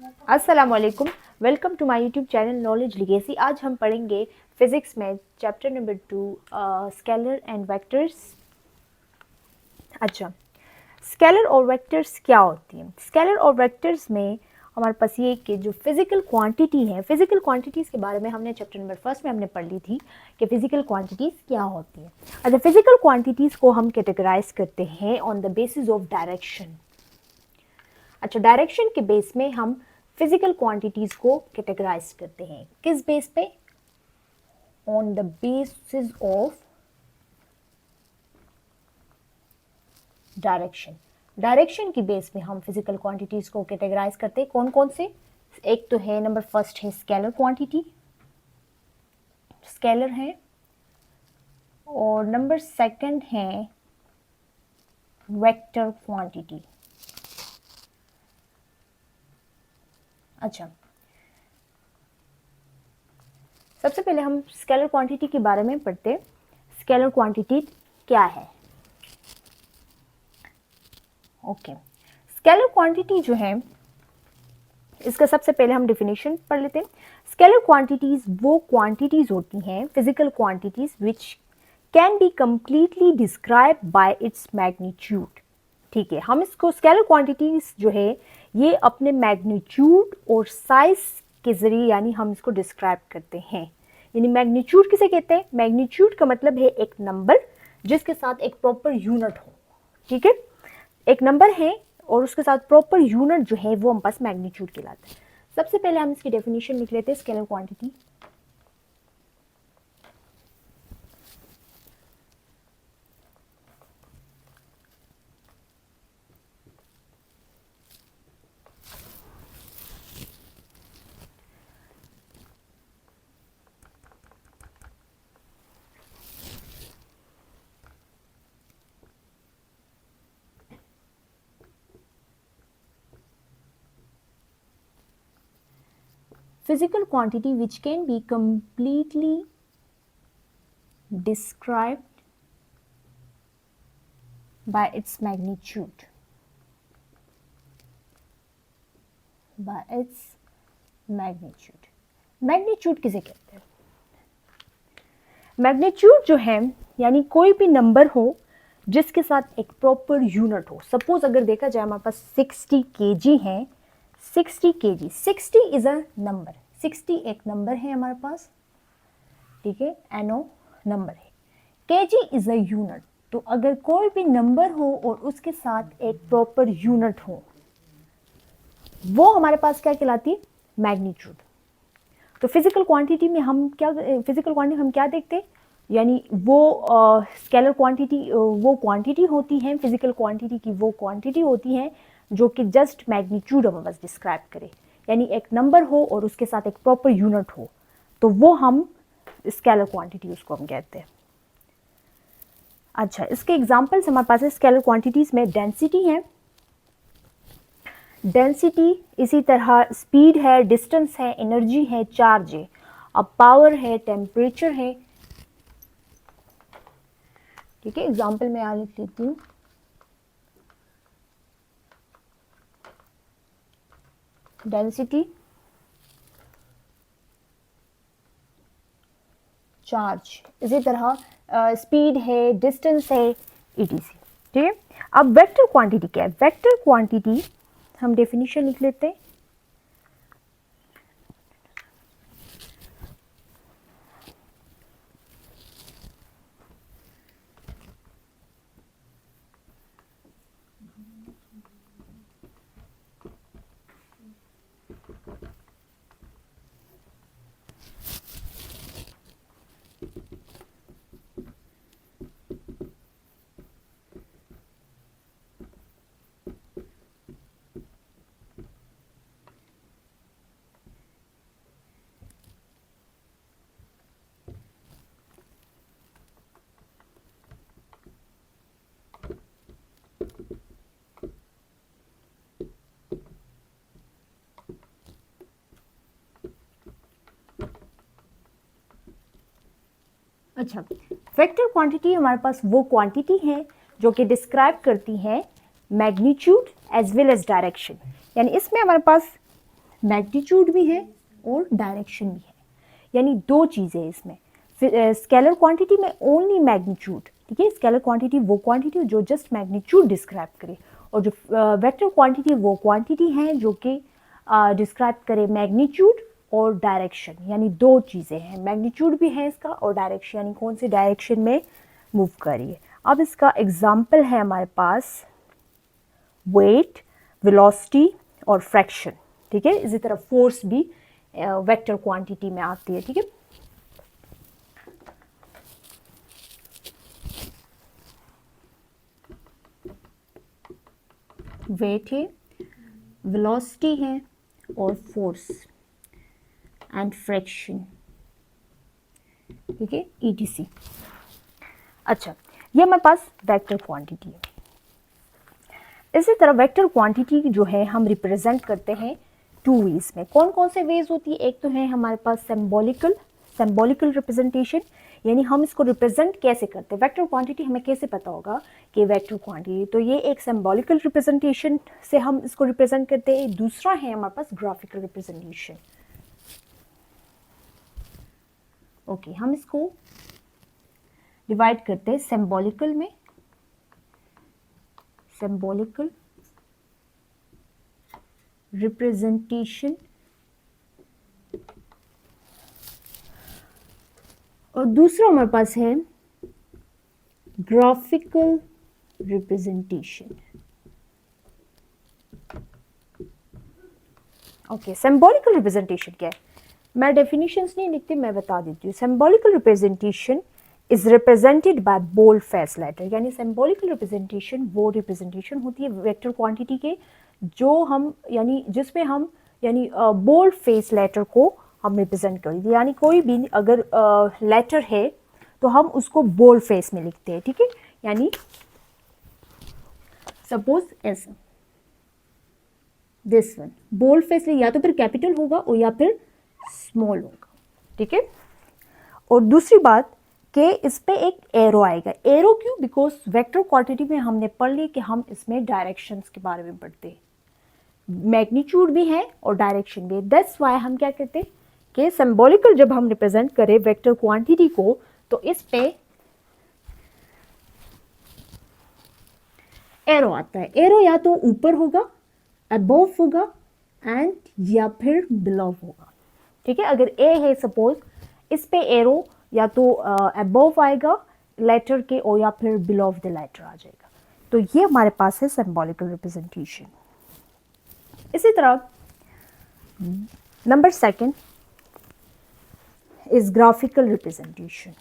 अस्सलाम वालेकुम। Welcome to my YouTube channel knowledge legacy. आज हम पढ़ेंगे फिजिक्स में chapter number 2 scalar and vectors. अच्छा, स्केलर और वेक्टर्स क्या होती हैं? स्केलर और वेक्टर्स में हमारे पास ये कि जो फिजिकल क्वांटिटी है, फिजिकल क्वांटिटीज़ के बारे में हमने चैप्टर नंबर 1 में हमने पढ़ ली थी कि फिजिकल क्वांटिटीज़ क्या होती हैं। अच्छा, फिजिकल क्वांटिटीज़ को हम कैटेगराइज करते हैं on the basis of direction. अच्छा, डायरेक्शन के बेस में हम फिजिकल क्वांटिटीज को कैटेगराइज करते हैं। किस बेस पे? On the basis of direction. Direction की बेस पे हम फिजिकल क्वांटिटीज को कैटेगराइज करते हैं। कौन कौन से? एक तो है नंबर फर्स्ट है स्केलर क्वांटिटी, स्केलर है, और नंबर सेकंड है वेक्टर क्वांटिटी। अच्छा, सबसे पहले हम स्केलर क्वांटिटी के बारे में पढ़ते हैं। स्केलर क्वांटिटी क्या है? ओके, स्केलर क्वांटिटी जो है, इसका सबसे पहले हम डिफिनेशन पढ़ लेते हैं। स्केलर क्वांटिटीज वो क्वांटिटीज होती हैं, physical quantities which can be completely describe by its magnitude. ठीक है, हम इसको स्केलर क्वांटिटीज जो है ये अपने मैग्नीट्यूड और साइज के जरिए यानी हम इसको डिस्क्राइब करते हैं। यानी मैग्नीट्यूड किसे कहते हैं? मैग्नीट्यूड का मतलब है एक नंबर जिसके साथ एक प्रॉपर यूनिट हो। ठीक है, एक नंबर है और उसके साथ प्रॉपर यूनिट जो है वो हम पास मैग्नीट्यूड कहलाता है। सबसे पहले हम इसकी डेफिनेशन लिख लेते हैं scalar quantity. Physical quantity which can be completely described by its magnitude. By its magnitude. Magnitude किसे कहते हैं? मैग्नीट्यूड जो है यानी कोई भी नंबर हो जिसके साथ एक प्रॉपर यूनिट हो। सपोज अगर देखा जाए हमारे पास 60 kg है, 60 kg, 60 इज अ नंबर, 60 एक नंबर है हमारे पास। ठीक है, एनओ नंबर है, केजी इज अ यूनिट। तो अगर कोई भी नंबर हो और उसके साथ एक प्रॉपर यूनिट हो वो हमारे पास क्या कहलाती है? मैग्नीट्यूड। तो फिजिकल क्वांटिटी में हम क्या, फिजिकल क्वांटिटी हम क्या देखते हैं? यानी वो स्केलर क्वांटिटी वो क्वांटिटी होती है, फिजिकल क्वांटिटी की वो क्वांटिटी होती है जो कि जस्ट मैग्नीट्यूड हमें बस डिस्क्राइब करे। यानी एक नंबर हो और उसके साथ एक प्रॉपर यूनिट हो तो वो हम स्केलर क्वांटिटी उसको हम कहते हैं। अच्छा, इसके एग्जांपल्स हमारे पास है स्केलर क्वांटिटीज में डेंसिटी है, डेंसिटी, इसी तरह स्पीड है, डिस्टेंस है, एनर्जी है, चार्ज है, अब पावर है, टेम्परेचर है। ठीक है, एग्जांपल में यहाँ लिख लेती हूँ। डेंसिटी, चार्ज, इसी तरह स्पीड है, डिस्टेंस है, ईटीसी। ठीक है, अब वेक्टर क्वांटिटी क्या है? वेक्टर क्वांटिटी हम डेफिनेशन लिख लेते हैं। अच्छा, वेक्टर क्वांटिटी हमारे पास वो क्वांटिटी है जो कि डिस्क्राइब करती है magnitude as well as direction. यानी इसमें हमारे पास मैग्नीट्यूड भी है और डायरेक्शन भी है, यानी दो चीज़ें इसमें। स्केलर क्वांटिटी में ओनली मैग्नीट्यूड, ठीक है, स्केलर क्वांटिटी वो क्वांटिटी जो जस्ट मैग्नीट्यूड डिस्क्राइब करे, और जो वेक्टर क्वांटिटी वो क्वांटिटी है जो कि डिस्क्राइब करे मैग्नीट्यूड और डायरेक्शन, यानी दो चीज़ें हैं, मैग्नीट्यूड भी है इसका और डायरेक्शन, यानी कौन सी डायरेक्शन में मूव करिए। अब इसका एग्जाम्पल है हमारे पास वेट, वेलोसिटी और फ्रैक्शन, ठीक है। इसी तरह फोर्स भी वेक्टर क्वांटिटी में आती है, ठीक है। वेट है, वेलोसिटी है और फोर्स एंड फ्रैक्शन, ठीक है, ETC। अच्छा, ये हमारे पास वेक्टर क्वांटिटी है। इसी तरह वेक्टर क्वांटिटी जो है हम रिप्रेजेंट करते हैं टू वेज में। कौन कौन से वेज होती है? एक तो है हमारे पास सिंबॉलिकल रिप्रेजेंटेशन, यानी हम इसको रिप्रेजेंट कैसे करते हैं, वेक्टर क्वांटिटी हमें कैसे पता होगा कि वेक्टर क्वांटिटी, तो ये एक सिंबॉलिकल रिप्रेजेंटेशन से हम इसको रिप्रेजेंट करते हैं। दूसरा है हमारे पास ग्राफिकल रिप्रेजेंटेशन। ओके, हम इसको डिवाइड करते हैं सिंबॉलिकल में, सिंबॉलिकल रिप्रेजेंटेशन, और दूसरा हमारे पास है graphical representation. Okay, symbolical representation क्या है? मैं डेफिनेशंस नहीं लिखती, मैं बता देती हूँ। Symbolical representation is represented by bold face letter, यानी सिंबॉलिकल रिप्रेजेंटेशन वो रिप्रेजेंटेशन होती है वेक्टर क्वांटिटी के जो हम, यानी जिसमें हम, यानी बोल्ड फेस लेटर को हम रिप्रेजेंट कर दिए, यानी कोई भी अगर लेटर है तो हम उसको बोल्ड फेस में लिखते हैं, ठीक है। यानी सपोज ऐसा, दिस वन बोल्ड फेस या तो फिर कैपिटल होगा और या फिर स्मॉल होगा, ठीक है। और दूसरी बात कि इस पे एक एरो आएगा। एरो क्यों? बिकॉज वेक्टर क्वांटिटी में हमने पढ़ लिया कि हम इसमें डायरेक्शंस के बारे में पढ़ते हैं, मैग्नीट्यूड भी है और डायरेक्शन भी। दैट्स वाई हम क्या कहते हैं कि सिंबॉलिकल जब हम रिप्रेजेंट करें वेक्टर क्वांटिटी को तो इस पे एरो आता है। एरो या तो ऊपर होगा, अबोव होगा एंड या फिर बिलो होगा, ठीक है। अगर ए है सपोज, इस पे एरो या तो अबोव आएगा लेटर के और या फिर बिलो द लेटर आ जाएगा। तो ये हमारे पास है सिंबॉलिकल रिप्रेजेंटेशन। इसी तरह number second is graphical representation.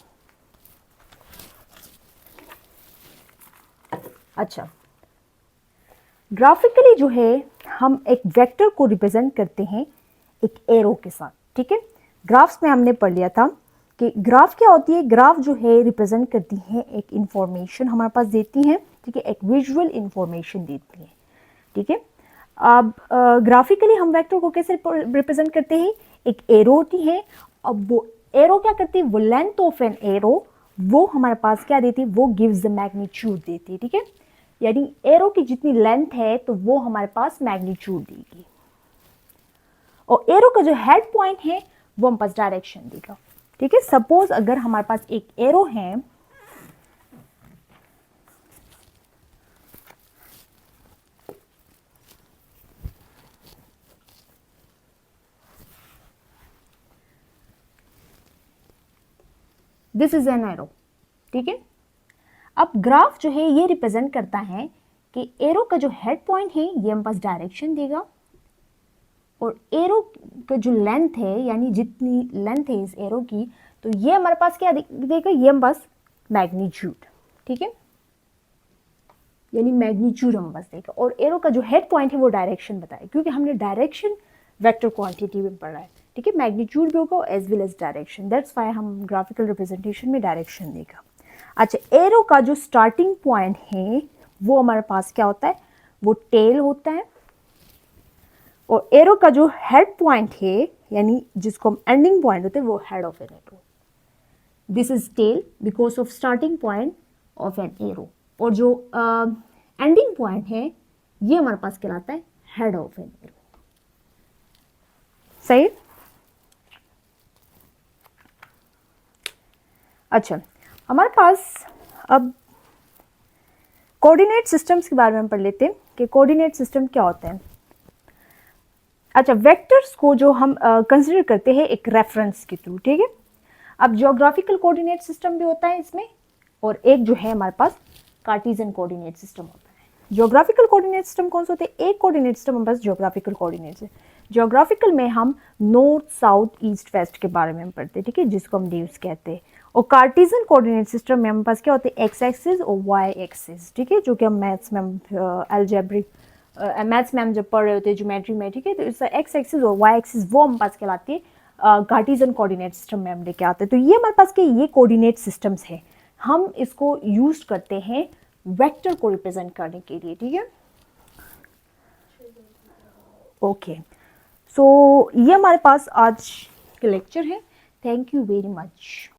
अच्छा, ग्राफिकली जो है हम एक वेक्टर को रिप्रेजेंट करते हैं एक एरो के साथ, ठीक है। ग्राफ्स में हमने पढ़ लिया था कि ग्राफ क्या होती है। ग्राफ जो है रिप्रेजेंट करती है एक इंफॉर्मेशन हमारे पास देती है, ठीक है, एक विजुअल इंफॉर्मेशन देती है, ठीक है। अब ग्राफिकली हम वेक्टर को कैसे रिप्रेजेंट करते हैं? एक एरो होती है। अब वो एरो क्या करती है? वो लेंथ ऑफ एन एरो वो हमारे पास क्या देती है? वो गिव्स द मैग्नीट्यूड देती है, ठीक है। यानी एरो की जितनी लेंथ है तो वो हमारे पास मैग्नीट्यूड देगी, और एरो का जो हेड पॉइंट है वो हमारे पास डायरेक्शन देगा, ठीक है। सपोज अगर हमारे पास एक एरो है, दिस इज एन एरो, ठीक है। अब ग्राफ जो है ये रिप्रेजेंट करता है कि एरो का जो हेड पॉइंट है ये हमारे पास डायरेक्शन देगा, और एरो का जो लेंथ है, यानी जितनी लेंथ है इस एरो की, तो ये हमारे पास क्या देगा? ये हमारे पास मैग्नीट्यूड, ठीक है, यानी मैग्नीट्यूड हमारे पास देगा। और एरो का जो हेड पॉइंट है वो डायरेक्शन बताए, क्योंकि हमने डायरेक्शन वेक्टर क्वांटिटी में पढ़ा है, ठीक है। मैग्नीट्यूड भी होगा as well as direction, that's why हम ग्राफिकल रिप्रेजेंटेशन में डायरेक्शन देगा। अच्छा, एरो का जो स्टार्टिंग पॉइंट है वो हमारे पास क्या होता है? वो टेल होता है, और एरो का जो हेड पॉइंट है, यानी जिसको हम एंडिंग पॉइंट होते हैं, वो head of an arrow. This is tail because of starting point of an arrow, और जो एंडिंग पॉइंट है ये हमारे पास कहलाता है हेड ऑफ एन एरो। सही। अच्छा, हमारे पास अब कोऑर्डिनेट सिस्टम्स के बारे में पढ़ लेते हैं कि कोऑर्डिनेट सिस्टम क्या होता है। अच्छा, वेक्टर्स को जो हम कंसिडर करते हैं एक रेफरेंस के थ्रू, ठीक है। अब ज्योग्राफिकल कोऑर्डिनेट सिस्टम भी होता है इसमें, और एक जो है हमारे पास कार्टेशियन कोऑर्डिनेट सिस्टम होता है। ज्योग्राफिकल कोऑर्डिनेट सिस्टम कौन से होते हैं? एक कोऑर्डिनेट सिस्टम हमारे पास ज्योग्राफिकल कोऑर्डिनेट्स है। ज्योग्राफिकल में हम नॉर्थ, साउथ, ईस्ट, वेस्ट के बारे में पढ़ते हैं, ठीक है, जिसको हम लीव्स कहते हैं। और कार्टेशियन कोऑर्डिनेट सिस्टम में हमारे पास क्या होते हैं? एक्स एक्सिस और वाई एक्सिस, ठीक है, जो कि हम मैथ्स में अलजेब्रिक मैथ्स में हम जब पढ़ रहे होते हैं ज्योमेट्री में, ठीक है, तो इसका एक्स एक्सिस और वाई एक्सिस वो हमारे पास कहलाती है कार्टेशियन कोऑर्डिनेट सिस्टम में हम लेके आते हैं। तो ये हमारे पास के ये कोऑर्डिनेट सिस्टम्स है, हम इसको यूज करते हैं वेक्टर को रिप्रेजेंट करने के लिए, ठीक है। ओके, सो ये हमारे पास आज के लेक्चर है। Thank you very much.